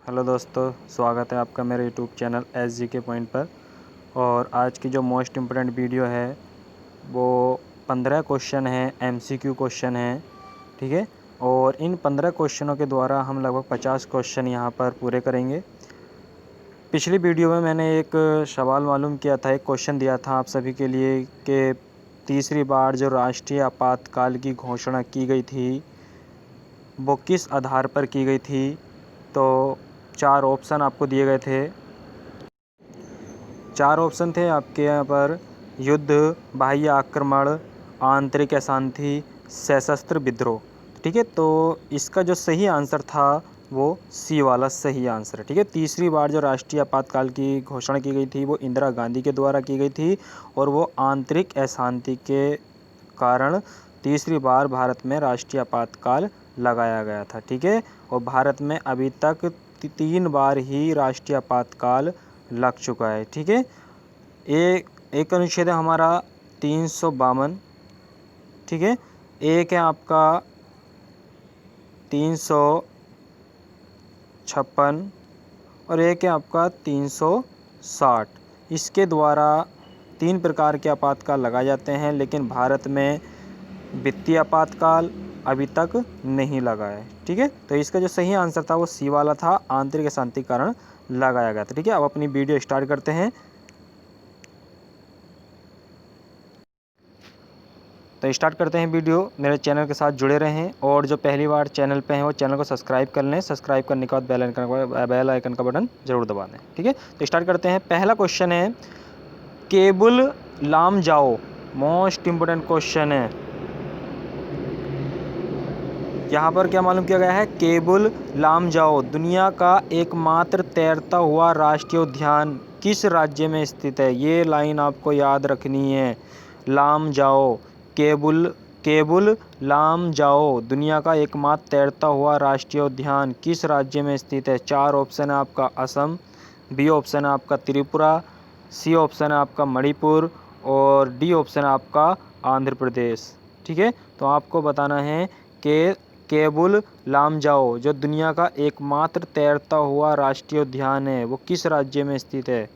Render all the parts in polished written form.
Hello दोस्तों, स्वागत है आपका मेरे यूट्यूब चैनल SGK पॉइंट पर। और आज की जो मोस्ट इम्पोर्टेंट वीडियो है वो 15 क्वेश्चन हैं, MCQ क्वेश्चन हैं, ठीक है। और इन 15 क्वेश्चनों के द्वारा हम लगभग 50 क्वेश्चन यहाँ पर पूरे करेंगे। पिछली वीडियो में मैंने एक सवाल मालूम किया था, एक क्वेश्चन दिया था आप सभी के लिए कि तीसरी बार जो राष्ट्रीय आपातकाल की घोषणा की गई थी वो किस आधार पर की गई थी। तो 4 ऑप्शन आपको दिए गए थे। 4 ऑप्शन थे आपके यहाँ पर: युद्ध, बाह्य आक्रमण, आंतरिक अशांति, सशस्त्र विद्रोह। ठीक है, तो इसका जो सही आंसर था वो सी वाला सही आंसर है। ठीक है, तीसरी बार जो राष्ट्रीय आपातकाल की घोषणा की गई थी वो इंदिरा गांधी के द्वारा की गई थी और वो आंतरिक अशांति के कारण तीसरी बार भारत में राष्ट्रीय आपातकाल लगाया गया था। ठीक है, और भारत में अभी तक 3 बार ही राष्ट्रीय आपातकाल लग चुका है। ठीक है, एक अनुच्छेद है हमारा 352। ठीक है, एक है आपका 356 और एक है आपका 360। इसके द्वारा 3 प्रकार के आपातकाल लगाए जाते हैं, लेकिन भारत में वित्तीय आपातकाल अभी तक नहीं लगा है। ठीक है, तो इसका जो सही आंसर था वो सी वाला था, आंतरिक अशांति के कारण लगाया गया था। ठीक है, अब अपनी वीडियो स्टार्ट करते हैं। तो स्टार्ट करते हैं वीडियो। मेरे चैनल के साथ जुड़े रहें और जो पहली बार चैनल पे हैं वो चैनल को सब्सक्राइब कर लें। सब्सक्राइब करने के बाद बेल आइकन का बटन जरूर दबा दें। ठीक है, तो स्टार्ट करते हैं। पहला क्वेश्चन है Keibul Lamjao. Most important question है। यहाँ पर क्या मालूम किया गया है? केबुल लामजाओ दुनिया का एकमात्र तैरता हुआ राष्ट्रीय उद्यान किस राज्य में स्थित है? ये लाइन आपको याद रखनी है। लामजाओ, केबुल लामजाओ दुनिया का एकमात्र तैरता हुआ राष्ट्रीय उद्यान किस राज्य में स्थित है? 4 ऑप्शन है आपका: असम, बी ऑप्शन है आपका त्रिपुरा, सी ऑप्शन है आपका मणिपुर और डी ऑप्शन है आपका आंध्र प्रदेश। ठीक है, तो आपको बताना है कि केबुल लामजाओ जो दुनिया का एकमात्र तैरता हुआ राष्ट्रीय उद्यान है वो किस राज्य में स्थित है?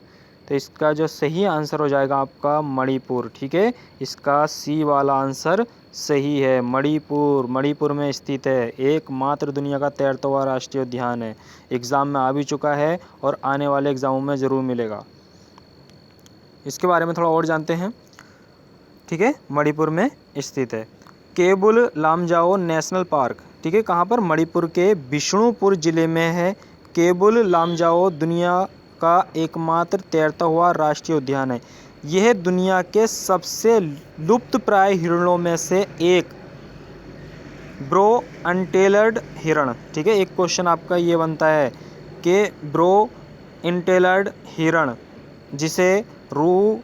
तो इसका जो सही आंसर हो जाएगा आपका मणिपुर। ठीक है, इसका सी वाला आंसर सही है। मणिपुर में स्थित है, एकमात्र दुनिया का तैरता हुआ राष्ट्रीय उद्यान है। एग्ज़ाम में आ भी चुका है और आने वाले एग्ज़ामों में ज़रूर मिलेगा। इसके बारे में थोड़ा और जानते हैं। ठीक है, मणिपुर में स्थित है केबुल लामजाओ नेशनल पार्क। ठीक है, कहाँ पर? मणिपुर के बिष्णुपुर जिले में है। केबुल लामजाओ दुनिया का एकमात्र तैरता हुआ राष्ट्रीय उद्यान है। यह दुनिया के सबसे लुप्तप्राय हिरणों में से एक ब्रो अनटेलर्ड हिरण। ठीक है, एक क्वेश्चन आपका ये बनता है कि ब्रो इंटेलर्ड हिरण जिसे रू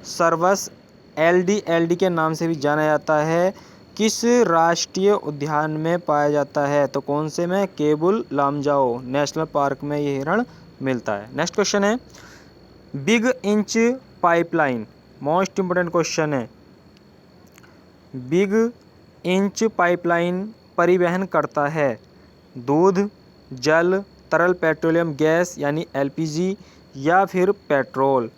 सर्वस LD के नाम से भी जाना जाता है किस राष्ट्रीय उद्यान में पाया जाता है? तो कौन से में? केबुल लामजाओ नेशनल पार्क में ये हिरण मिलता है। नेक्स्ट क्वेश्चन है big inch pipeline. Most important question है। बिग इंच पाइपलाइन परिवहन करता है दूध, जल, तरल पेट्रोलियम गैस यानी LPG या फिर पेट्रोल।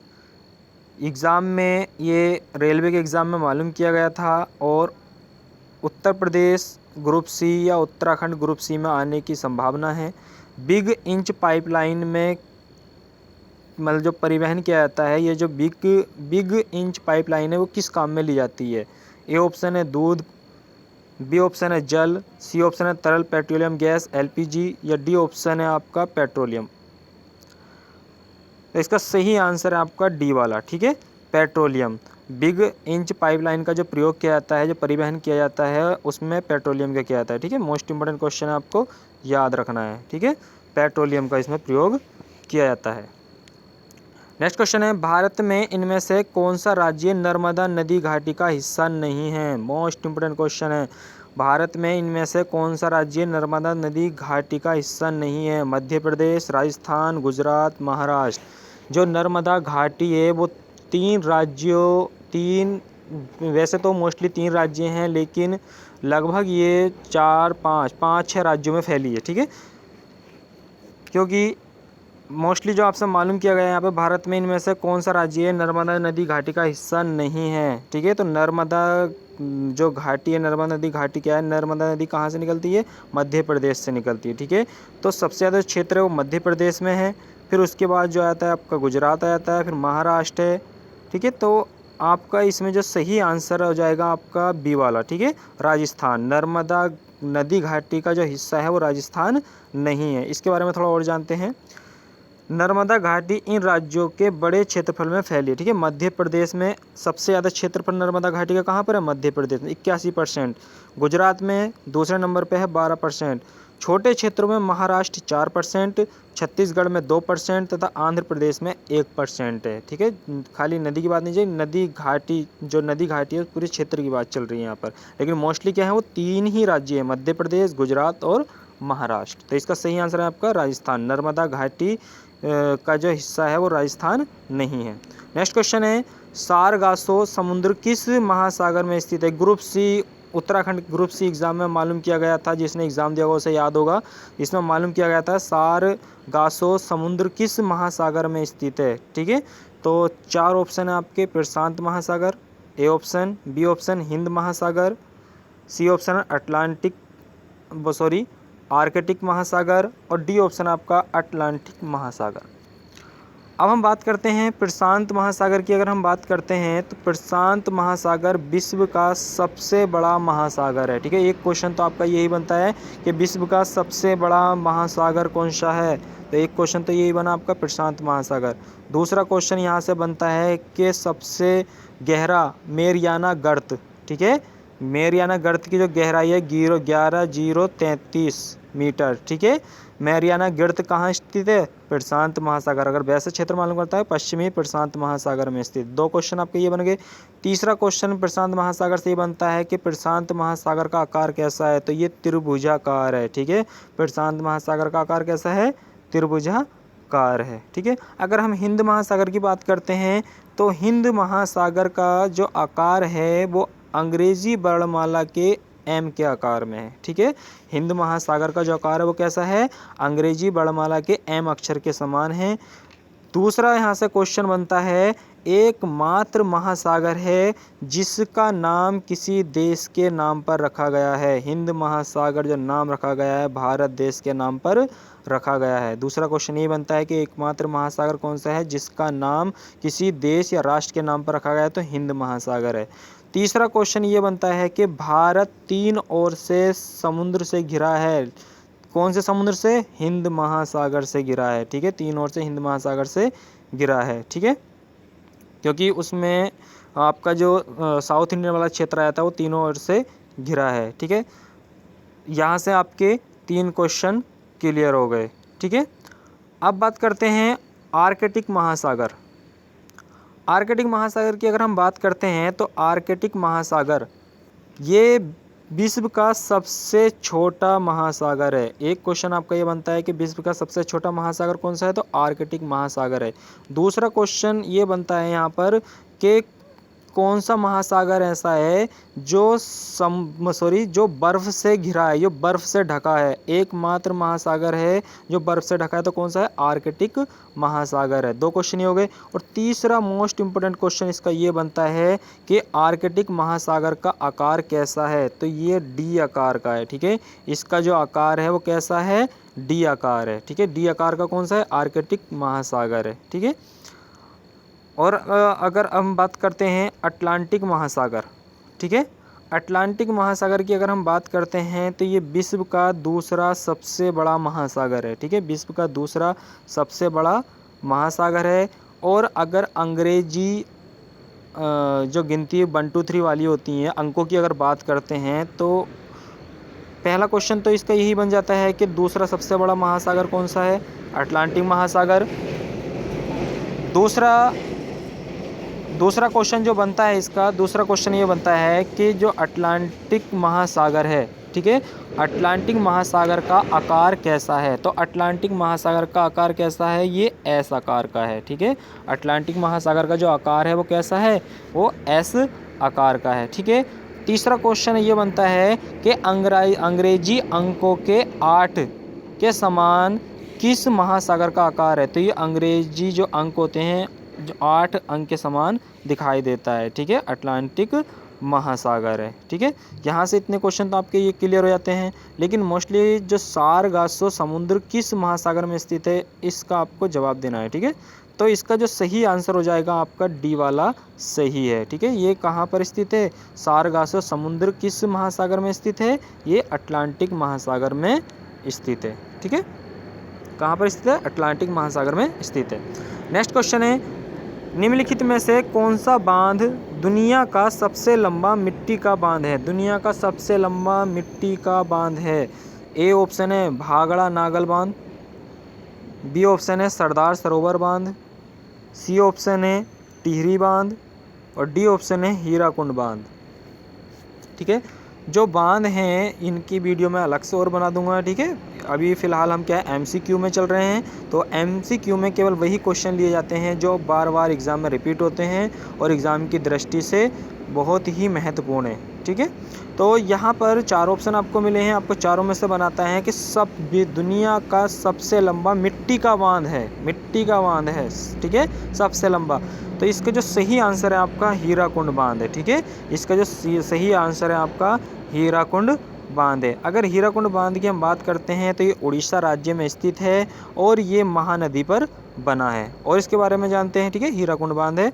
एग्ज़ाम में ये रेलवे के एग्ज़ाम में मालूम किया गया था और उत्तर प्रदेश ग्रुप सी या उत्तराखंड ग्रुप सी में आने की संभावना है। बिग इंच पाइपलाइन में मतलब जो परिवहन किया जाता है, ये जो बिग इंच पाइपलाइन है वो किस काम में ली जाती है? ए ऑप्शन है दूध, बी ऑप्शन है जल, सी ऑप्शन है तरल पेट्रोलियम गैस LPG या डी ऑप्शन है आपका पेट्रोलियम। तो इसका सही आंसर है आपका डी वाला। ठीक है, पेट्रोलियम। बिग इंच पाइपलाइन का जो प्रयोग किया जाता है, जो परिवहन किया जाता है, उसमें पेट्रोलियम का किया जाता है। ठीक है, मोस्ट इंपोर्टेंट क्वेश्चन है, आपको याद रखना है। ठीक है, पेट्रोलियम का इसमें प्रयोग किया जाता है। नेक्स्ट क्वेश्चन है भारत में इनमें से कौन सा राज्य नर्मदा नदी घाटी का हिस्सा नहीं है? मोस्ट इंपोर्टेंट क्वेश्चन है। भारत में इनमें से कौन सा राज्य नर्मदा नदी घाटी का हिस्सा नहीं है? मध्य प्रदेश, राजस्थान, गुजरात, महाराष्ट्र। जो नर्मदा घाटी है वो 3 वैसे तो मोस्टली 3 राज्य हैं, लेकिन लगभग ये 4-5-6 राज्यों में फैली है। ठीक है, क्योंकि मोस्टली जो आपसे मालूम किया गया है यहाँ पे भारत में इनमें से कौन सा राज्य है नर्मदा नदी घाटी का हिस्सा नहीं है। ठीक है, तो नर्मदा जो घाटी है, नर्मदा नदी घाटी क्या है, नर्मदा नदी कहाँ से निकलती है, मध्य प्रदेश से निकलती है। ठीक है, तो सबसे ज़्यादा क्षेत्र है वो मध्य प्रदेश में है, फिर उसके बाद जो आता है आपका गुजरात आ जाता है, फिर महाराष्ट्र है। ठीक है, तो आपका इसमें जो सही आंसर हो जाएगा आपका बी वाला। ठीक है, राजस्थान, नर्मदा नदी घाटी का जो हिस्सा है वो राजस्थान नहीं है। इसके बारे में थोड़ा और जानते हैं। नर्मदा घाटी इन राज्यों के बड़े क्षेत्रफल में फैली है। ठीक है, मध्य प्रदेश में सबसे ज़्यादा क्षेत्रफल नर्मदा घाटी का कहाँ पर है, मध्य प्रदेश में 81%, गुजरात में दूसरे नंबर पे है 12%, छोटे क्षेत्रों में महाराष्ट्र 4%, छत्तीसगढ़ में 2% तथा आंध्र प्रदेश में 1% है। ठीक है, खाली नदी की बात नहीं चाहिए, नदी घाटी जो नदी घाटी है पूरे क्षेत्र की बात चल रही है यहाँ पर, लेकिन मोस्टली क्या है वो 3 ही राज्य है, मध्य प्रदेश, गुजरात और महाराष्ट्र। तो इसका सही आंसर है आपका राजस्थान, नर्मदा घाटी का जो हिस्सा है वो राजस्थान नहीं है। नेक्स्ट क्वेश्चन है, सारगासो समुद्र किस महासागर में स्थित है। Group C, Uttarakhand group C exam में मालूम किया गया था, जिसने एग्जाम दिया होगा उसे याद होगा। इसमें मालूम किया गया था सारगासो समुद्र किस महासागर में स्थित है। ठीक है, तो 4 ऑप्शन है आपके, प्रशांत महासागर, ए ऑप्शन, बी ऑप्शन हिंद महासागर, सी ऑप्शन आर्कटिक महासागर और डी ऑप्शन आपका अटलांटिक महासागर। अब हम बात करते हैं प्रशांत महासागर की। अगर हम बात करते हैं तो प्रशांत महासागर विश्व का सबसे बड़ा महासागर है। ठीक है, एक क्वेश्चन तो आपका यही बनता है कि विश्व का सबसे बड़ा महासागर कौन सा है, तो एक क्वेश्चन तो यही बना आपका प्रशांत महासागर। दूसरा क्वेश्चन यहाँ से बनता है कि सबसे गहरा मेरियाना गर्त। ठीक है, मेरियाना गर्त की जो गहराई है 11,033 मीटर। ठीक है, मेरियाना गर्त कहाँ स्थित है, प्रशांत महासागर। अगर वैसे क्षेत्र मालूम करता है पश्चिमी प्रशांत महासागर में स्थित। 2 क्वेश्चन आपके ये बन गए। तीसरा क्वेश्चन प्रशांत महासागर से ये बनता है कि प्रशांत महासागर का आकार कैसा है, तो ये त्रिभुजाकार है। ठीक है, प्रशांत महासागर का आकार कैसा है, त्रिभुजाकार है। ठीक है, अगर हम हिंद महासागर की बात करते हैं तो हिंद महासागर का जो आकार है वो अंग्रेजी वर्णमाला के एम के आकार में है। ठीक है, हिंद महासागर का जो आकार है वो कैसा है, अंग्रेजी वर्णमाला के एम अक्षर के समान है। दूसरा यहाँ से क्वेश्चन बनता है, एकमात्र महासागर है जिसका नाम किसी देश के नाम पर रखा गया है। हिंद महासागर जो नाम रखा गया है भारत देश के नाम पर रखा गया है। दूसरा क्वेश्चन ये बनता है कि एकमात्र महासागर कौन सा है जिसका नाम किसी देश या राष्ट्र के नाम पर रखा गया है, तो हिंद महासागर है। तीसरा क्वेश्चन ये बनता है कि भारत 3 ओर से समुद्र से घिरा है। कौन से समुद्र से, हिंद महासागर से घिरा है। ठीक है, 3 ओर से हिंद महासागर से घिरा है। ठीक है, क्योंकि उसमें आपका जो साउथ इंडियन वाला क्षेत्र आया था वो तीनों ओर से घिरा है। ठीक है, यहाँ से आपके 3 क्वेश्चन क्लियर हो गए। ठीक है, अब बात करते हैं आर्कटिक महासागर। आर्कटिक महासागर की अगर हम बात करते हैं तो आर्कटिक महासागर ये विश्व का सबसे छोटा महासागर है। एक क्वेश्चन आपका ये बनता है कि विश्व का सबसे छोटा महासागर कौन सा है, तो आर्कटिक महासागर है। दूसरा क्वेश्चन ये बनता है यहाँ पर कि कौन सा महासागर ऐसा है जो जो बर्फ़ से घिरा है, जो बर्फ़ से ढका है। एकमात्र महासागर है जो बर्फ़ से ढका है, तो कौन सा है, आर्कटिक महासागर है। 2 क्वेश्चन ही हो गए। और तीसरा मोस्ट इम्पोर्टेंट क्वेश्चन इसका ये बनता है कि आर्कटिक महासागर का आकार कैसा है, तो ये डी आकार का है। ठीक है, इसका जो आकार है वो कैसा है, डी आकार है। ठीक है, डी आकार का कौन सा है, आर्कटिक महासागर है। ठीक है, और अगर हम बात करते हैं अटलांटिक महासागर। ठीक है, अटलांटिक महासागर की अगर हम बात करते हैं तो ये विश्व का दूसरा सबसे बड़ा महासागर है। ठीक है, विश्व का दूसरा सबसे बड़ा महासागर है। और अगर अंग्रेजी जो गिनती 1 2 3 वाली होती हैं अंकों की अगर बात करते हैं तो पहला क्वेश्चन तो इसका यही बन जाता है कि दूसरा सबसे बड़ा महासागर कौन सा है, अटलांटिक महासागर। दूसरा क्वेश्चन जो बनता है इसका, दूसरा क्वेश्चन ये बनता है कि जो अटलांटिक महासागर है, ठीक है, अटलांटिक महासागर का आकार कैसा है, तो अटलांटिक महासागर का आकार कैसा है, ये एस आकार का है। ठीक है, अटलांटिक महासागर का जो आकार है वो कैसा है, वो एस आकार का है। ठीक है, तीसरा क्वेश्चन ये बनता है कि अंग्रेजी अंकों के 8 के समान किस महासागर का आकार है? तो ये अंग्रेजी जो अंक होते हैं जो 8 अंक के समान दिखाई देता है, ठीक है, अटलांटिक महासागर है, ठीक है। यहाँ से इतने क्वेश्चन तो आपके ये क्लियर हो जाते हैं। लेकिन मोस्टली जो सारगासो समुद्र किस महासागर में स्थित है, इसका आपको जवाब देना है, ठीक है। तो इसका जो सही आंसर हो जाएगा आपका डी वाला सही है, ठीक है। ये कहाँ पर स्थित है? सारगासो समुद्र किस महासागर में स्थित है? ये अटलांटिक महासागर में स्थित है, ठीक है। कहाँ पर स्थित है? अटलांटिक महासागर में स्थित है। नेक्स्ट क्वेश्चन है, निम्नलिखित में से कौन सा बांध दुनिया का सबसे लंबा मिट्टी का बांध है? दुनिया का सबसे लंबा मिट्टी का बांध है। ए ऑप्शन है भाखड़ा नागल बांध, बी ऑप्शन है सरदार सरोवर बांध, सी ऑप्शन है टिहरी बांध और डी ऑप्शन है हीराकुंड बांध, ठीक है। जो बांध हैं इनकी वीडियो मैं अलग से और बना दूंगा, ठीक है। अभी फ़िलहाल हम क्या है MCQ में चल रहे हैं, तो MCQ में केवल वही क्वेश्चन लिए जाते हैं जो बार बार एग्ज़ाम में रिपीट होते हैं और एग्ज़ाम की दृष्टि से बहुत ही महत्वपूर्ण है, ठीक है। तो यहाँ पर 4 ऑप्शन आपको मिले हैं, आपको चारों में से बनाता है कि सब भी दुनिया का सबसे लंबा मिट्टी का बांध है, मिट्टी का बांध है, ठीक है, सबसे लंबा। तो इसका जो सही आंसर है आपका हीराकुंड बांध है, ठीक है। इसका जो सही आंसर है आपका हीराकुंड बांध है। अगर हीराकुंड बांध की हम बात करते हैं तो ये उड़ीसा राज्य में स्थित है और ये महानदी पर बना है। और इसके बारे में जानते हैं, ठीक है। हीराकुंड बांध है,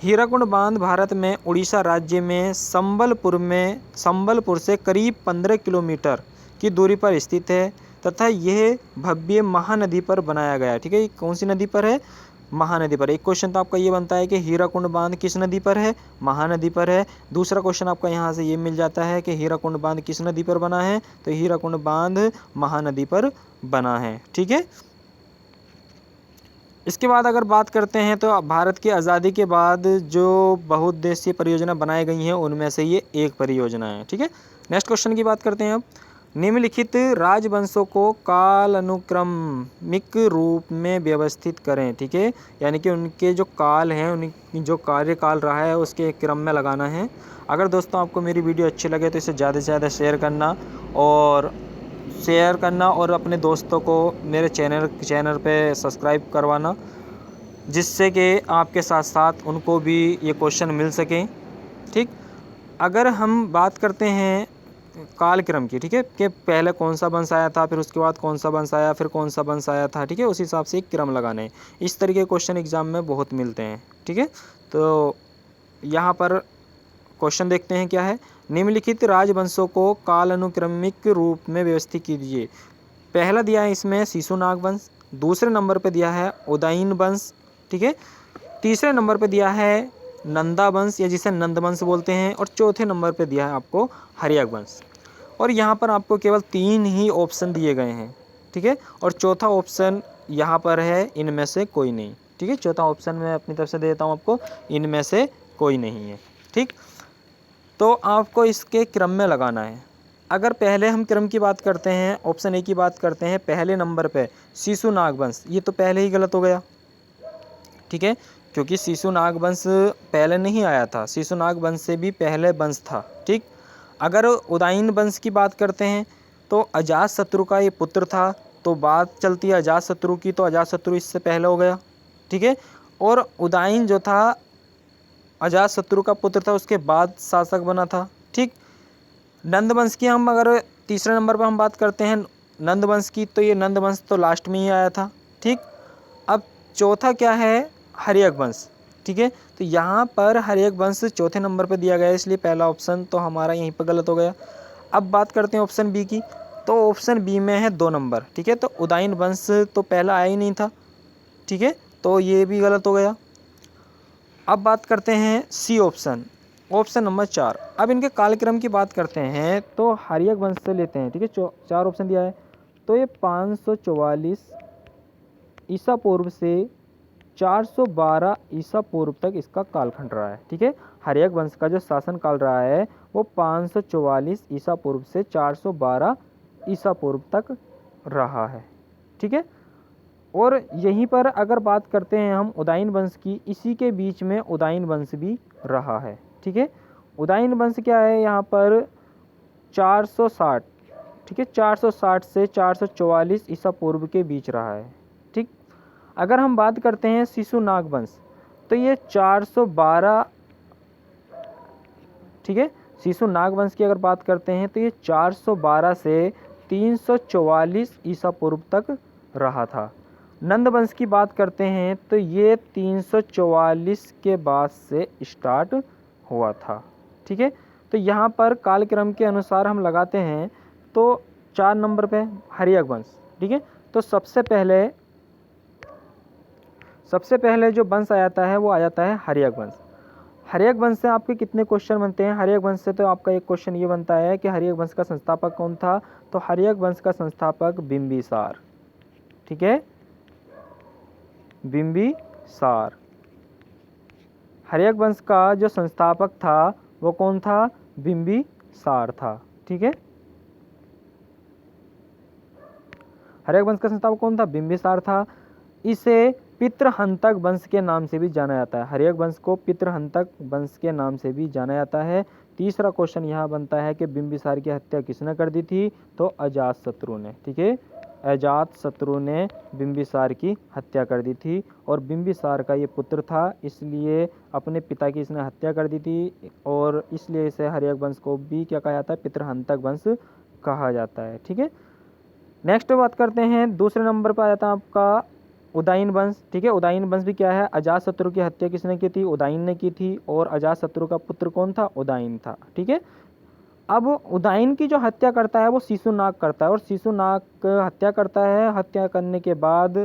हीराकुंड बांध भारत में उड़ीसा राज्य में संबलपुर से करीब 15 किलोमीटर की दूरी पर स्थित है तथा यह भव्य महानदी पर बनाया गया है, ठीक है। कौन सी नदी पर है? महानदी पर। एक क्वेश्चन तो आपका ये बनता है कि हीराकुंड बांध किस नदी पर है? महानदी पर है। दूसरा क्वेश्चन आपका यहाँ से ये मिल जाता है कि हीराकुंड बांध किस नदी पर बना है? तो हीराकुंड बांध महानदी पर बना है, ठीक है। इसके बाद अगर बात करते हैं तो भारत की आज़ादी के बाद जो बहुउद्देशीय परियोजना बनाई गई हैं उनमें से ये एक परियोजना है, ठीक है। नेक्स्ट क्वेश्चन की बात करते हैं अब, निम्नलिखित राजवंशों को कालानुक्रमिक रूप में व्यवस्थित करें, ठीक है। यानी कि उनके जो काल हैं, उनकी जो कार्यकाल रहा है उसके क्रम में लगाना है। अगर दोस्तों आपको मेरी वीडियो अच्छी लगे तो इसे ज़्यादा से ज़्यादा शेयर करना और अपने दोस्तों को मेरे चैनल पे सब्सक्राइब करवाना, जिससे कि आपके साथ साथ उनको भी ये क्वेश्चन मिल सकें, ठीक। अगर हम बात करते हैं कालक्रम की, ठीक है, कि पहले कौन सा वंश आया था, फिर उसके बाद कौन सा वंश आया, फिर कौन सा वंश आया था, ठीक है, उस हिसाब से एक क्रम लगाना है। इस तरीके के क्वेश्चन एग्जाम में बहुत मिलते हैं, ठीक है। तो यहाँ पर क्वेश्चन देखते हैं क्या है, निम्नलिखित राजवंशों को कालानुक्रमिक रूप में व्यवस्थित कीजिए। पहला दिया है इसमें शिशुनाग वंश, दूसरे नंबर पे दिया है उदयन वंश, ठीक है, तीसरे नंबर पे दिया है नंदा वंश या जिसे नंद वंश बोलते हैं, और चौथे नंबर पे दिया है आपको हर्यक वंश। और यहाँ पर आपको केवल 3 ही ऑप्शन दिए गए हैं, ठीक है, और चौथा ऑप्शन यहाँ पर है इनमें से कोई नहीं, ठीक है। चौथा ऑप्शन मैं अपनी तरफ से देता हूँ आपको, इनमें से कोई नहीं है, ठीक। तो आपको इसके क्रम में लगाना है। अगर पहले हम क्रम की बात करते हैं, ऑप्शन ए की बात करते हैं, पहले नंबर पे शिशुनाग वंश, ये तो पहले ही गलत हो गया, ठीक है, क्योंकि शिशुनाग वंश पहले नहीं आया था, शिशुनाग वंश से भी पहले वंश था, ठीक। अगर उदयन वंश की बात करते हैं तो अजातशत्रु का ये पुत्र था, तो बात चलती है अजातशत्रु की, तो अजातशत्रु इससे पहले हो गया, ठीक है। और उदयन जो था अजातशत्रु का पुत्र था, उसके बाद शासक बना था, ठीक। नंद वंश की हम अगर तीसरे नंबर पर हम बात करते हैं नंद वंश की, तो ये नंद वंश तो लास्ट में ही आया था, ठीक। अब चौथा क्या है? हर्यक वंश, ठीक है। तो यहाँ पर हर्यक वंश चौथे नंबर पर दिया गया है, इसलिए पहला ऑप्शन तो हमारा यहीं पर गलत हो गया। अब बात करते हैं ऑप्शन बी की, तो ऑप्शन बी में है 2 नंबर, ठीक है। तो उदयन वंश तो पहला आया ही नहीं था, ठीक है, तो ये भी गलत हो गया। अब बात करते हैं सी ऑप्शन, ऑप्शन नंबर 4। अब इनके कालक्रम की बात करते हैं तो हर्यक वंश से लेते हैं, ठीक है, 4 ऑप्शन दिया है, तो ये 544 ईसा पूर्व से 412 ईसा पूर्व तक इसका कालखंड रहा है, ठीक है। हर्यक वंश का जो शासन काल रहा है वो 544 ईसा पूर्व से 412 ईसा पूर्व तक रहा है, ठीक है। और यहीं पर अगर बात करते हैं हम उदयन वंश की, इसी के बीच में उदयन वंश भी रहा है, ठीक है। उदयन वंश क्या है यहाँ पर 460, ठीक है, 460 से 444 ईसा पूर्व के बीच रहा है। ठीक, अगर हम बात करते हैं शिशुनाग वंश, तो ये 412, ठीक है, शिशुनाग वंश की अगर बात करते हैं तो ये 412 से 344 ईसा पूर्व तक रहा था। नंद वंश की बात करते हैं तो ये 344 के बाद से स्टार्ट हुआ था। ठीक है, तो यहाँ पर कालक्रम के अनुसार हम लगाते हैं तो 4 नंबर पे हर्यक वंश। ठीक है, तो सबसे पहले जो वंश आ जाता है वो आ जाता है हर्यक वंश। हर्यक वंश से आपके कितने क्वेश्चन बनते हैं? हर्यक वंश से तो आपका एक क्वेश्चन ये बनता है कि हर्यक वंश का संस्थापक कौन था? तो हर्यक वंश का संस्थापक बिंबिसार। ठीक है, बिंबिसार। हर्यक वंश का जो संस्थापक था वो कौन था? बिंबिसार था। ठीक है, हर्यक वंश का संस्थापक कौन था? बिंबिसार था। इसे पितृहंतक वंश के नाम से भी जाना जाता है। हर्यक वंश को पितृहंतक वंश के नाम से भी जाना जाता है। तीसरा क्वेश्चन यहाँ बनता है कि बिंबिसार की हत्या किसने कर दी थी? तो अजातशत्रु ने। ठीक है, अजातशत्रु ने बिंबिसार की हत्या कर दी थी और बिंबिसार का ये पुत्र था, इसलिए अपने पिता की इसने हत्या कर दी थी और इसलिए इसे हर्यक वंश को भी क्या कहा जाता है? पितृहंतक वंश कहा जाता है। ठीक है, नेक्स्ट बात करते हैं, दूसरे नंबर पर आ जाता है आपका उदायन वंश। ठीक है, उदायन वंश भी क्या है? अजातशत्रु की हत्या किसने की थी? उदायन ने की थी और अजातशत्रु का पुत्र कौन था? उदायन था। ठीक है, अब उदायन की जो हत्या करता है वो शिशुनाग करता है और शिशुनाग हत्या करता है। हत्या करने के बाद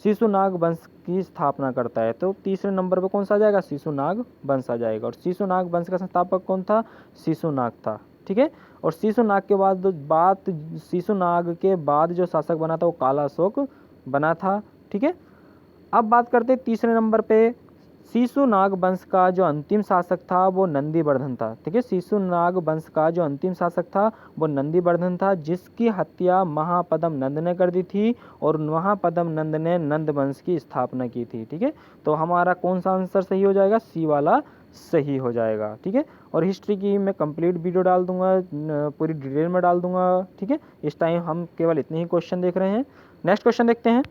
शिशुनाग वंश की स्थापना करता है। तो तीसरे नंबर पर कौन सा आ जाएगा? शिशुनाग वंश आ जाएगा और शिशुनाग वंश का संस्थापक कौन था? शिशुनाग था। ठीक है, और शिशुनाग के बाद जो शासक बना था वो कालाशोक बना था। ठीक है, अब बात करते हैं तीसरे नंबर पे शिशुनाग वंश का जो अंतिम शासक था वो नंदीवर्धन था। ठीक है, शिशुनाग वंश का जो अंतिम शासक था वो नंदीवर्धन था, जिसकी हत्या महापद्म नंद ने कर दी थी और महापद्म नंद ने नंद वंश की स्थापना की थी। ठीक है, तो हमारा कौन सा आंसर सही हो जाएगा? सी वाला सही हो जाएगा। ठीक है, और हिस्ट्री की मैं कंप्लीट वीडियो डाल दूंगा, पूरी डिटेल में डाल दूंगा। ठीक है, इस टाइम हम केवल इतने ही क्वेश्चन देख रहे हैं। नेक्स्ट क्वेश्चन देखते हैं,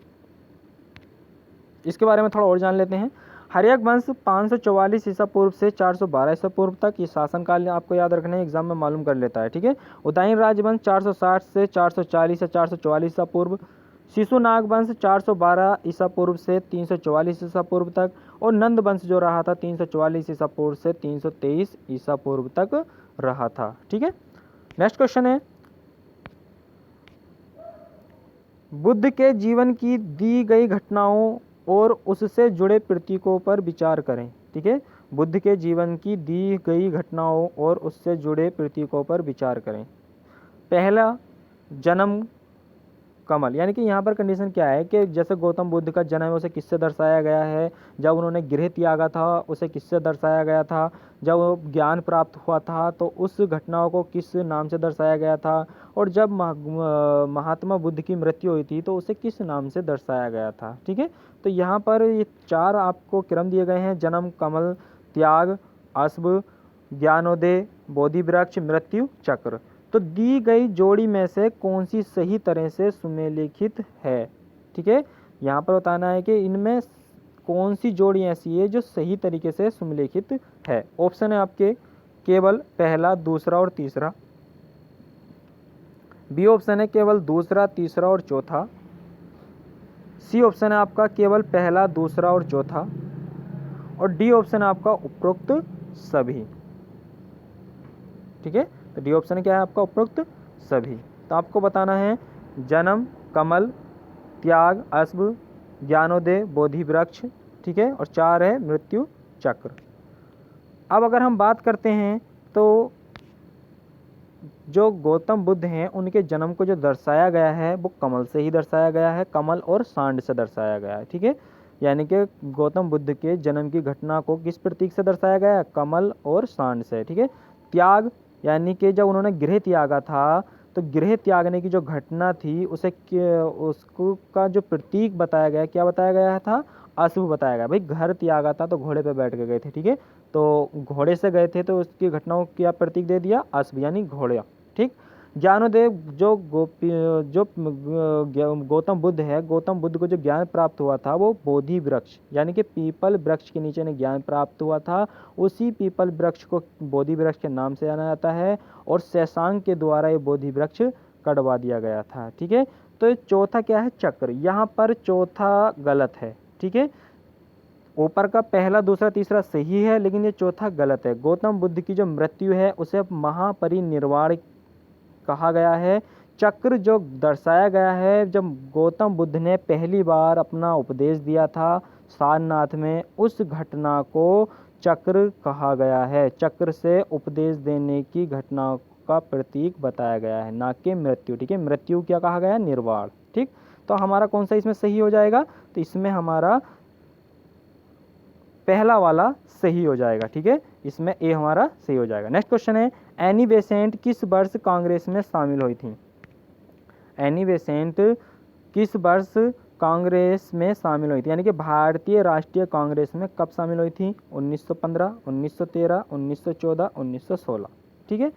इसके बारे में थोड़ा और जान लेते हैं। हर्यक वंश 544 ईसा पूर्व से 412 ईसा पूर्व तक, ये शासनकाल आपको याद रखना है, एग्जाम में मालूम कर लेता है। ठीक है, उदायन राजवंश 460 से 440 से 444 ईसा पूर्व, शिशुनाग वंश 412 ईसा पूर्व से 344 ईसा पूर्व तक और नंद वंश जो रहा था 344 ईसा पूर्व से 323 ईसा पूर्व तक रहा था। ठीक है, नेक्स्ट क्वेश्चन है, बुद्ध के जीवन की दी गई घटनाओं और उससे जुड़े प्रतीकों पर विचार करें। ठीक है, बुद्ध के जीवन की दी गई घटनाओं और उससे जुड़े प्रतीकों पर विचार करें। पहला, जन्म कमल, यानी कि यहाँ पर कंडीशन क्या है कि जैसे गौतम बुद्ध का जन्म है उसे किससे दर्शाया गया है? जब उन्होंने गृह त्यागा था उसे किससे दर्शाया गया था? जब वो ज्ञान प्राप्त हुआ था तो उस घटनाओं को किस नाम से दर्शाया गया था? और जब महात्मा बुद्ध की मृत्यु हुई थी तो उसे किस नाम से दर्शाया गया था? ठीक है, तो यहाँ पर ये 4 आपको क्रम दिए गए हैं, जन्म, कमल, त्याग, अश्व, ज्ञानोदय, बोधि वृक्ष, मृत्यु, चक्र। तो दी गई जोड़ी में से कौन सी सही तरह से सुमेलिखित है? ठीक है, यहाँ पर बताना है कि इनमें कौन सी जोड़ी ऐसी है जो सही तरीके से सुमेलिखित है। ऑप्शन है आपके केवल पहला, दूसरा और तीसरा। बी ऑप्शन है केवल दूसरा, तीसरा और चौथा। सी ऑप्शन है आपका केवल पहला, दूसरा और चौथा और डी ऑप्शन है आपका उपरोक्त सभी। ठीक है, तो डी ऑप्शन क्या है आपका? उपरोक्त सभी। तो आपको बताना है जन्म, कमल, त्याग, अश्व, ज्ञानोदय, बोधि वृक्ष। ठीक है, और 4 है मृत्यु, चक्र। अब अगर हम बात करते हैं तो जो गौतम बुद्ध हैं उनके जन्म को जो दर्शाया गया है वो कमल से ही दर्शाया गया है, कमल और सांड से दर्शाया गया है। ठीक है, यानी कि गौतम बुद्ध के जन्म की घटना को किस प्रतीक से दर्शाया गया है? कमल और सांड से। ठीक है, त्याग, यानी कि जब उन्होंने गृह त्यागा था तो गृह त्यागने की जो घटना थी उसको का जो प्रतीक बताया गया, क्या बताया गया था? अश्व बताया गया। भाई घर त्यागा था तो घोड़े पे बैठ के गए थे। ठीक है, तो घोड़े से गए थे तो उसकी घटनाओं क्या प्रतीक दे दिया? अश्व यानी घोड़ा। ठीक, ज्ञानोदेव जो गौतम बुद्ध है, गौतम बुद्ध को जो ज्ञान प्राप्त हुआ था वो बोधि वृक्ष यानी कि पीपल वृक्ष के नीचे ने ज्ञान प्राप्त हुआ था। उसी पीपल वृक्ष को बोधि वृक्ष के नाम से जाना जाता है और शशांक के द्वारा ये बोधि वृक्ष कटवा दिया गया था। ठीक है, तो चौथा क्या है, चक्र। यहाँ पर चौथा गलत है। ठीक है, ऊपर का पहला दूसरा तीसरा सही है, लेकिन ये चौथा गलत है। गौतम बुद्ध की जो मृत्यु है उसे महापरिनिर्वाण कहा गया है। चक्र जो दर्शाया गया है, जब गौतम बुद्ध ने पहली बार अपना उपदेश दिया था सारनाथ में, उस घटना को चक्र कहा गया है। चक्र से उपदेश देने की घटना का प्रतीक बताया गया है, ना कि मृत्यु। ठीक है, मृत्यु क्या कहा गया, निर्वाण। ठीक, तो हमारा कौन सा इसमें सही हो जाएगा, तो इसमें हमारा पहला वाला सही हो जाएगा। ठीक है, इसमें ए हमारा सही हो जाएगा। नेक्स्ट क्वेश्चन है, एनी बेसेंट किस वर्ष कांग्रेस में शामिल हुई थी। एनी बेसेंट किस वर्ष कांग्रेस में शामिल हुई थी, यानी कि भारतीय राष्ट्रीय कांग्रेस में कब शामिल हुई थी, 1915, 1913, 1914, 1916। ठीक है,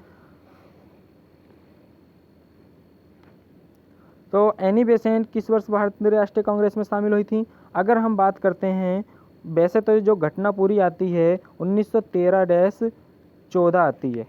तो एनी बेसेंट किस वर्ष भारतीय राष्ट्रीय कांग्रेस में शामिल हुई थी। अगर हम बात करते हैं, वैसे तो जो घटना पूरी आती है 1913-14 आती है।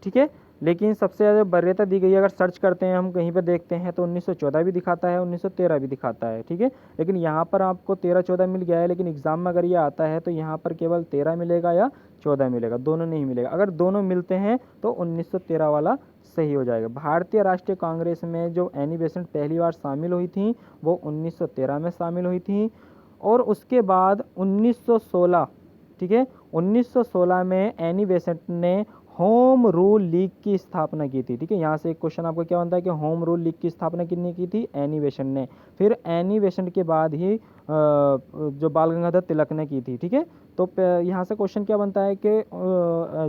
ठीक है, लेकिन सबसे ज़्यादा वरीयता दी गई है, अगर सर्च करते हैं हम कहीं पर देखते हैं तो 1914 भी दिखाता है, 1913 भी दिखाता है। ठीक है, लेकिन यहाँ पर आपको 13-14 मिल गया है, लेकिन एग्जाम में अगर ये आता है तो यहाँ पर केवल 13 मिलेगा या 14 मिलेगा, दोनों नहीं मिलेगा। अगर दोनों मिलते हैं तो 1913 वाला सही हो जाएगा। भारतीय राष्ट्रीय कांग्रेस में जो एनी बेसेंट पहली बार शामिल हुई थी वो 1913 में शामिल हुई थी, और उसके बाद 1916, ठीक है, 1916 में एनी बेसेंट ने होम रूल लीग की स्थापना की थी। ठीक है, यहाँ से एक क्वेश्चन आपको क्या बनता है कि होम रूल लीग की स्थापना किसने की थी, एनी बेसेंट ने। फिर एनी बेसेंट के बाद ही जो बाल गंगाधर तिलक ने की थी। ठीक है, तो यहाँ से क्वेश्चन क्या बनता है कि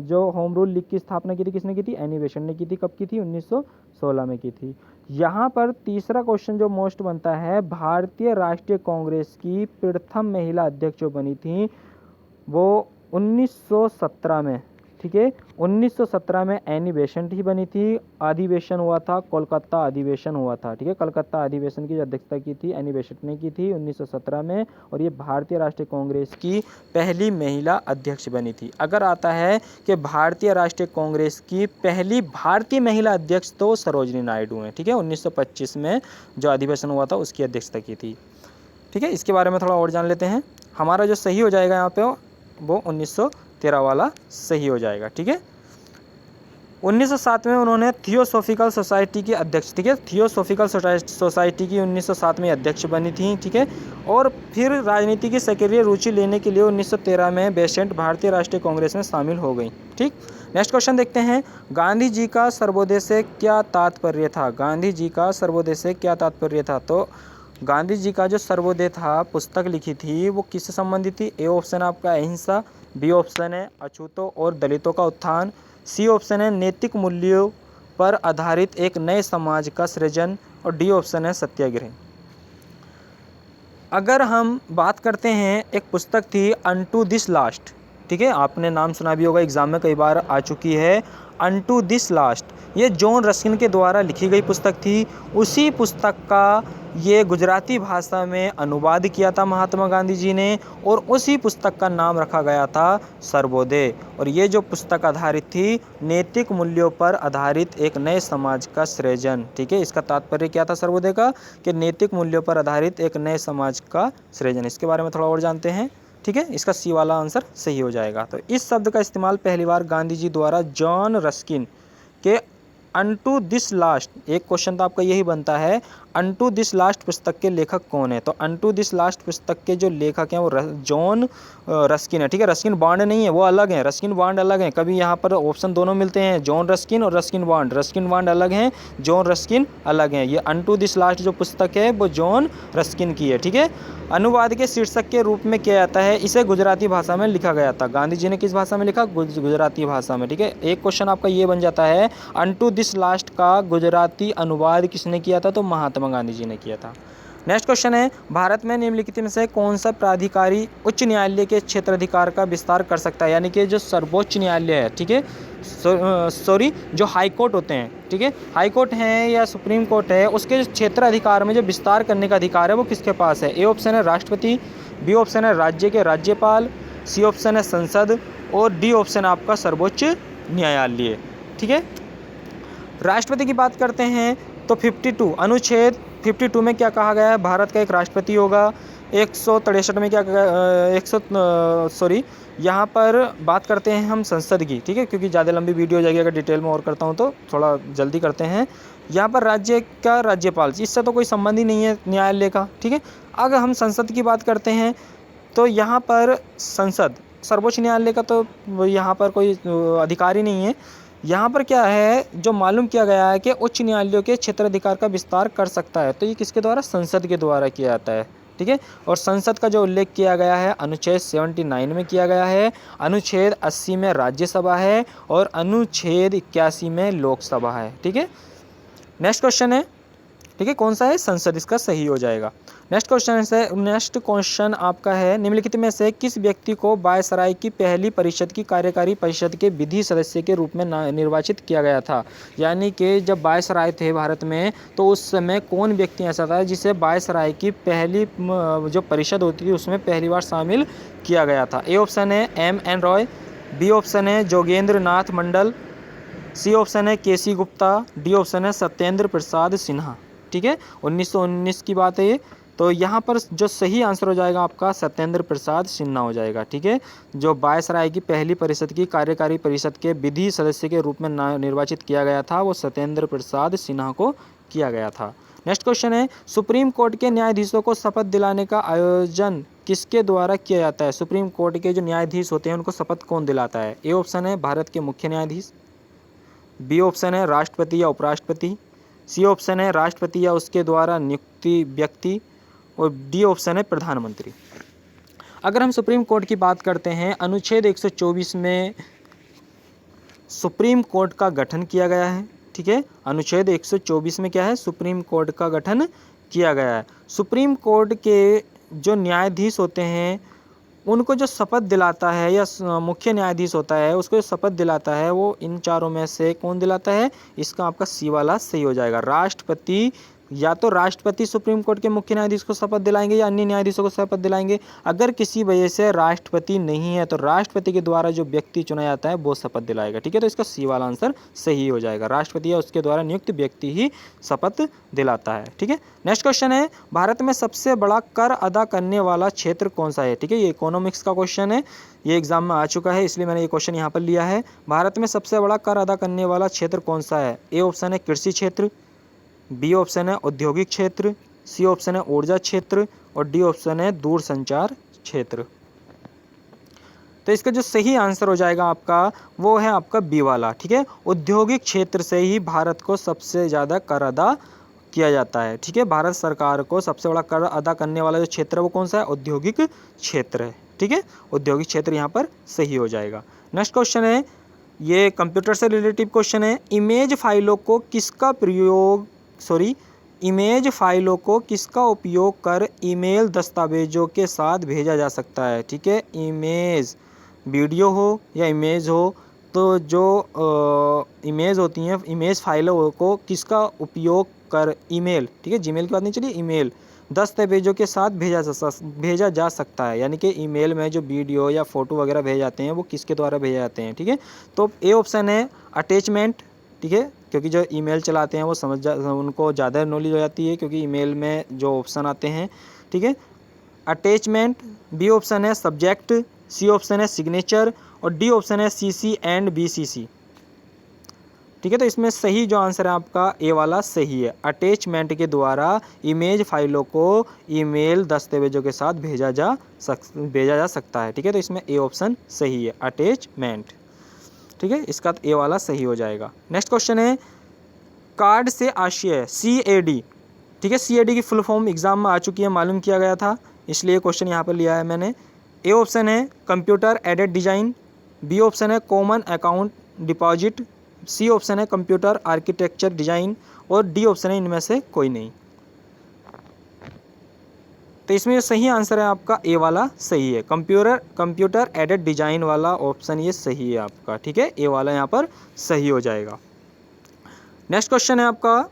जो होम रूल लीग की स्थापना की थी किसने की थी, एनी बेसेंट ने की थी। कब की थी, 1916 में की थी। यहाँ पर तीसरा क्वेश्चन जो मोस्ट बनता है, भारतीय राष्ट्रीय कांग्रेस की प्रथम महिला अध्यक्ष जो बनी थी वो 1917 में। ठीक है, 1917 में एनी बेसेंट ही बनी थी। अधिवेशन हुआ था, कोलकाता अधिवेशन हुआ था। ठीक है, कलकत्ता अधिवेशन की अध्यक्षता की थी एनी बेसेंट ने की थी 1917 में, और ये भारतीय राष्ट्रीय कांग्रेस की पहली महिला अध्यक्ष बनी थी। अगर आता है कि भारतीय राष्ट्रीय कांग्रेस की पहली भारतीय महिला अध्यक्ष तो सरोजिनी नायडू हैं। ठीक है, 1925 में जो अधिवेशन हुआ था उसकी अध्यक्षता की थी। ठीक है, इसके बारे में थोड़ा और जान लेते हैं। हमारा जो सही हो जाएगा यहाँ पे वो 1913 वाला सही हो जाएगा। ठीक है, 1907 में उन्होंने थियोसॉफिकल सोसाइटी की अध्यक्ष, ठीक है, थियोसॉफिकल सोसाइटी की 1907 में अध्यक्ष बनी थी। ठीक है, और फिर राजनीति की सक्रिय रुचि लेने के लिए 1913 में बेसेंट भारतीय राष्ट्रीय कांग्रेस में शामिल हो गई। ठीक, नेक्स्ट क्वेश्चन देखते हैं, गांधी जी का सर्वोदय से क्या तात्पर्य था। गांधी जी का सर्वोदय से क्या तात्पर्य था, तो गांधी जी का जो सर्वोदय था पुस्तक लिखी थी वो किससे संबंधित थी। ए ऑप्शन आपका अहिंसा, बी ऑप्शन है अछूतों और दलितों का उत्थान, सी ऑप्शन है नैतिक मूल्यों पर आधारित एक नए समाज का सृजन, और डी ऑप्शन है सत्याग्रह। अगर हम बात करते हैं, एक पुस्तक थी अनटू दिस लास्ट। ठीक है, आपने नाम सुना भी होगा, एग्जाम में कई बार आ चुकी है, अनटू दिस लास्ट। ये जॉन रस्किन के द्वारा लिखी गई पुस्तक थी। उसी पुस्तक का ये गुजराती भाषा में अनुवाद किया था महात्मा गांधी जी ने, और उसी पुस्तक का नाम रखा गया था सर्वोदय। और ये जो पुस्तक आधारित थी नैतिक मूल्यों पर आधारित एक नए समाज का सृजन। ठीक है, इसका तात्पर्य क्या था सर्वोदय का, कि नैतिक मूल्यों पर आधारित एक नए समाज का सृजन। इसके बारे में थोड़ा और जानते हैं। ठीक है, इसका सी वाला आंसर सही हो जाएगा। तो इस शब्द का इस्तेमाल पहली बार गांधी जी द्वारा जॉन रस्किन के अनटू दिस लास्ट, एक क्वेश्चन तो आपका यही बनता है, अनटू दिस लास्ट पुस्तक के लेखक कौन है। तो अनटू दिस लास्ट पुस्तक के जो लेखक हैं वो जॉन रस्किन है। ठीक है, रस्किन बॉन्ड नहीं है, वो अलग है, रस्किन बॉन्ड अलग है। कभी यहाँ पर ऑप्शन दोनों मिलते हैं, जॉन रस्किन और रस्किन बॉन्ड अलग हैं, जॉन रस्किन अलग हैं। ये अनटू दिस लास्ट जो पुस्तक है वो जॉन रस्किन की है। ठीक है, अनुवाद के शीर्षक के रूप में किया जाता है, इसे गुजराती भाषा में लिखा गया था। गांधी जी ने किस भाषा में लिखा, गुजराती भाषा में। ठीक है, एक क्वेश्चन आपका ये बन जाता है, अनटू दिस लास्ट का गुजराती अनुवाद किसने किया था, तो महात्मा गांधी जी ने किया था। नेक्स्ट क्वेश्चन है, भारत में निम्नलिखित में से कौन सा प्राधिकारी उच्च न्यायालय के क्षेत्राधिकार का विस्तार कर सकता है, यानी कि जो सर्वोच्च न्यायालय है, ठीक है, सॉरी जो हाई कोर्ट होते हैं, ठीक है, हाई कोर्ट हैं या सुप्रीम कोर्ट है, उसके क्षेत्राधिकार में जो विस्तार करने का अधिकार है वो किसके पास है? ए ऑप्शन है राष्ट्रपति, बी ऑप्शन है राज्य के राज्यपाल, सी ऑप्शन है संसद और डी ऑप्शन आपका सर्वोच्च न्यायालय, ठीक है। राष्ट्रपति की बात करते हैं तो 52 अनुच्छेद 52 में क्या कहा गया है? भारत का एक राष्ट्रपति होगा। 163 में क्या यहाँ पर बात करते हैं हम संसद की, ठीक है, क्योंकि ज़्यादा लंबी वीडियो हो जाएगी अगर डिटेल में और करता हूँ तो, थोड़ा जल्दी करते हैं। यहाँ पर राज्य का राज्यपाल, इससे तो कोई संबंध ही नहीं है न्यायालय का, ठीक है। अगर हम संसद की बात करते हैं तो यहाँ पर संसद सर्वोच्च न्यायालय का तो यहाँ पर कोई अधिकार ही नहीं है। यहाँ पर क्या है जो मालूम किया गया है कि उच्च न्यायालयों के क्षेत्राधिकार का विस्तार कर सकता है, तो ये किसके द्वारा? संसद के द्वारा किया जाता है, ठीक है। और संसद का जो उल्लेख किया गया है अनुच्छेद 79 में किया गया है, अनुच्छेद 80 में राज्यसभा है और अनुच्छेद 81 में लोकसभा है, ठीक है। नेक्स्ट क्वेश्चन है, ठीक है, कौन सा है? संसद इसका सही हो जाएगा। नेक्स्ट क्वेश्चन आपका है, निम्नलिखित में से किस व्यक्ति को वायसराय की पहली परिषद की कार्यकारी परिषद के विधि सदस्य के रूप में निर्वाचित किया गया था? यानी कि जब वायसराय थे भारत में तो उस समय कौन व्यक्ति ऐसा था जिसे वायसराय की पहली जो परिषद होती थी उसमें पहली बार शामिल किया गया था? ए ऑप्शन है M.N. रॉय, बी ऑप्शन है जोगेंद्र नाथ मंडल, सी ऑप्शन है केसी गुप्ता, डी ऑप्शन है सत्येंद्र प्रसाद सिन्हा, ठीक है। 1919 की बात है ये, तो यहाँ पर जो सही आंसर हो जाएगा आपका सत्येंद्र प्रसाद सिन्हा हो जाएगा, ठीक है। जो वायसराय की पहली परिषद की कार्यकारी परिषद के विधि सदस्य के रूप में निर्वाचित किया गया था वो सत्येंद्र प्रसाद सिन्हा को किया गया था। नेक्स्ट क्वेश्चन है, सुप्रीम कोर्ट के न्यायाधीशों को शपथ दिलाने का आयोजन किसके द्वारा किया जाता है? सुप्रीम कोर्ट के जो न्यायाधीश होते हैं उनको शपथ कौन दिलाता है? ए ऑप्शन है भारत के मुख्य न्यायाधीश, बी ऑप्शन है राष्ट्रपति या उपराष्ट्रपति, सी ऑप्शन है राष्ट्रपति या उसके द्वारा नियुक्ति व्यक्ति और डी ऑप्शन है प्रधानमंत्री। अगर हम सुप्रीम कोर्ट की बात करते हैं, अनुच्छेद 124 में सुप्रीम कोर्ट का गठन किया गया है, ठीक है। अनुच्छेद 124 में क्या है? सुप्रीम कोर्ट का गठन किया गया है। सुप्रीम कोर्ट के जो न्यायाधीश होते हैं उनको जो शपथ दिलाता है या मुख्य न्यायाधीश होता है उसको जो शपथ दिलाता है वो इन चारों में से कौन दिलाता है? इसका आपका सी वाला सही हो जाएगा। राष्ट्रपति, या तो राष्ट्रपति सुप्रीम कोर्ट के मुख्य न्यायाधीश को शपथ दिलाएंगे या अन्य न्यायाधीशों को शपथ दिलाएंगे। अगर किसी वजह से राष्ट्रपति नहीं है तो राष्ट्रपति के द्वारा जो व्यक्ति चुना जाता है वो शपथ दिलाएगा, ठीक है। तो इसका सी वाला आंसर सही हो जाएगा, राष्ट्रपति या उसके द्वारा नियुक्त व्यक्ति ही शपथ दिलाता है, ठीक है। नेक्स्ट क्वेश्चन है, भारत में सबसे बड़ा कर अदा करने वाला क्षेत्र कौन सा है? ठीक है, ये इकोनॉमिक्स का क्वेश्चन है, ये एग्जाम में आ चुका है इसलिए मैंने ये क्वेश्चन यहाँ पर लिया है। भारत में सबसे बड़ा कर अदा करने वाला क्षेत्र कौन सा है? ए ऑप्शन है कृषि क्षेत्र, बी ऑप्शन है औद्योगिक क्षेत्र, सी ऑप्शन है ऊर्जा क्षेत्र और डी ऑप्शन है दूरसंचार क्षेत्र। तो इसका जो सही आंसर हो जाएगा आपका वो है आपका बी वाला, ठीक है। औद्योगिक क्षेत्र से ही भारत को सबसे ज़्यादा कर अदा किया जाता है, ठीक है। भारत सरकार को सबसे बड़ा कर अदा करने वाला जो क्षेत्र है वो कौन सा है? औद्योगिक क्षेत्र है, ठीक है। औद्योगिक क्षेत्र यहाँ पर सही हो जाएगा। नेक्स्ट क्वेश्चन है, ये कंप्यूटर से रिलेटिव क्वेश्चन है, इमेज फाइलों को किसका उपयोग कर ईमेल दस्तावेजों के साथ भेजा जा सकता है? ठीक है, इमेज वीडियो हो या इमेज हो, तो जो इमेज होती हैं, इमेज फाइलों को किसका उपयोग कर ईमेल, ठीक है, जीमेल की बात नहीं चलिए, ईमेल दस्तावेजों के साथ भेजा जा सकता है। यानी कि ईमेल में जो वीडियो या फ़ोटो वगैरह भेजे जाते हैं वो किसके द्वारा भेजे जाते हैं, ठीक है। तो ए ऑप्शन है अटैचमेंट, ठीक है, क्योंकि जो ईमेल चलाते हैं वो उनको ज़्यादा नॉलेज हो जाती है क्योंकि ईमेल में जो ऑप्शन आते हैं, ठीक है, अटैचमेंट। बी ऑप्शन है सब्जेक्ट, सी ऑप्शन है सिग्नेचर और डी ऑप्शन है CC एंड BCC, ठीक है। तो इसमें सही जो आंसर है आपका ए वाला सही है, अटैचमेंट के द्वारा इमेज फाइलों को ईमेल दस्तावेजों के साथ भेजा जा सकता है, ठीक है। तो इसमें ए ऑप्शन सही है, अटैचमेंट, ठीक है, इसका ए वाला सही हो जाएगा। नेक्स्ट क्वेश्चन है, कार्ड से आशय CAD, ठीक है, CAD की फुल फॉर्म एग्जाम में आ चुकी है, मालूम किया गया था, इसलिए क्वेश्चन यहाँ पर लिया है मैंने। ए ऑप्शन है computer aided design, B option है common account deposit, C option है कंप्यूटर आर्किटेक्चर डिजाइन और डी ऑप्शन है इनमें से कोई नहीं। तो इसमें जो सही आंसर है आपका ए वाला सही है, कंप्यूटर एडेड डिजाइन वाला ऑप्शन ये सही है आपका, ठीक है, ए वाला यहाँ पर सही हो जाएगा। नेक्स्ट क्वेश्चन है आपका,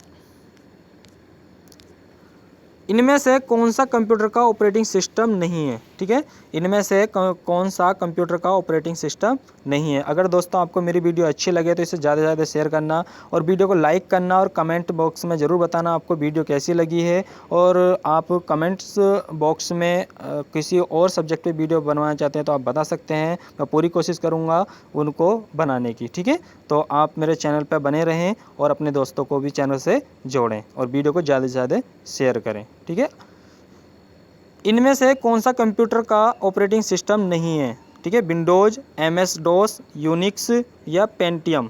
इनमें से कौन सा कंप्यूटर का ऑपरेटिंग सिस्टम नहीं है, ठीक है, इनमें से कौन सा कंप्यूटर का ऑपरेटिंग सिस्टम नहीं है। अगर दोस्तों आपको मेरी वीडियो अच्छी लगे तो इसे ज़्यादा से ज़्यादा शेयर करना और वीडियो को लाइक करना और कमेंट बॉक्स में ज़रूर बताना आपको वीडियो कैसी लगी है। और आप कमेंट्स बॉक्स में किसी और सब्जेक्ट पे वीडियो बनवाना चाहते हैं तो आप बता सकते हैं, मैं पूरी कोशिश करूँगा उनको बनाने की, ठीक है। तो आप मेरे चैनल पर बने रहें और अपने दोस्तों को भी चैनल से जोड़ें और वीडियो को ज़्यादा से ज़्यादा शेयर करें, ठीक है। इनमें से कौन सा कंप्यूटर का ऑपरेटिंग सिस्टम नहीं है, ठीक है, विंडोज़, MS DOS, यूनिक्स या पेंटियम,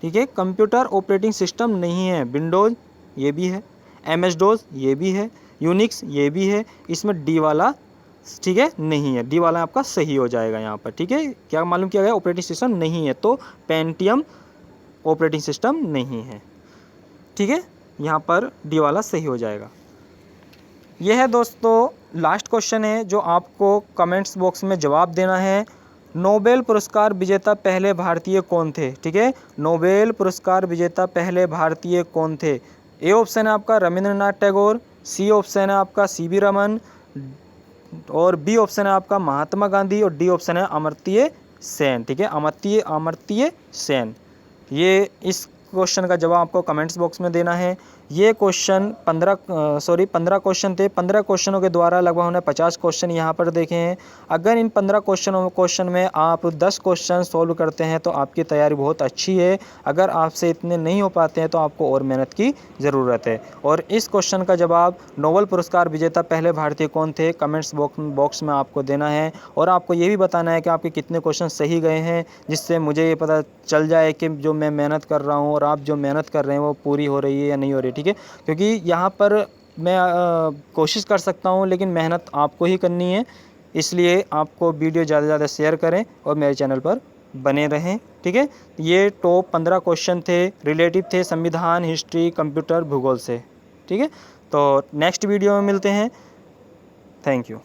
ठीक है। कंप्यूटर ऑपरेटिंग सिस्टम नहीं है, विंडोज़ ये भी है, MS DOS ये भी है, यूनिक्स ये भी है, इसमें डी वाला, ठीक है, नहीं है, डी वाला आपका सही हो जाएगा यहाँ पर, ठीक है। क्या मालूम किया गया, ऑपरेटिंग सिस्टम नहीं है, तो पेंटियम ऑपरेटिंग सिस्टम नहीं है, ठीक है, यहाँ पर डी वाला सही हो जाएगा। यह है दोस्तों लास्ट क्वेश्चन है जो आपको कमेंट्स बॉक्स में जवाब देना है। नोबेल पुरस्कार विजेता पहले भारतीय कौन थे, ठीक है, नोबेल पुरस्कार विजेता पहले भारतीय कौन थे। ए ऑप्शन है आपका रविंद्रनाथ टैगोर, सी ऑप्शन है आपका CV रमन और बी ऑप्शन है आपका महात्मा गांधी और डी ऑप्शन है अमर्त्य सेन, ठीक है, अमर्त्य सेन। ये इस क्वेश्चन का जवाब आपको कमेंट्स बॉक्स में देना है। ये क्वेश्चन 15 क्वेश्चन थे। 15 क्वेश्चनों के द्वारा लगभग हमने 50 क्वेश्चन यहाँ पर देखे हैं। अगर इन 15 क्वेश्चन में आप 10 क्वेश्चन सॉल्व करते हैं तो आपकी तैयारी बहुत अच्छी है। अगर आपसे इतने नहीं हो पाते हैं तो आपको और मेहनत की ज़रूरत है। और इस क्वेश्चन का जवाब नोबेल पुरस्कार विजेता पहले भारतीय कौन थे कमेंट्स बॉक्स में आपको देना है। और आपको ये भी बताना है कि आपके कितने क्वेश्चन सही गए हैं, जिससे मुझे ये पता चल जाए कि जो मैं मेहनत कर रहा हूँ और आप जो मेहनत कर रहे हैं वो पूरी हो रही है या नहीं हो रही, ठीक है। क्योंकि यहाँ पर मैं कोशिश कर सकता हूँ लेकिन मेहनत आपको ही करनी है, इसलिए आपको वीडियो ज़्यादा से ज़्यादा शेयर करें और मेरे चैनल पर बने रहें, ठीक है। ये टॉप 15 क्वेश्चन थे, रिलेटिव थे संविधान, हिस्ट्री, कंप्यूटर, भूगोल से, ठीक है। तो नेक्स्ट वीडियो में मिलते हैं। Thank you.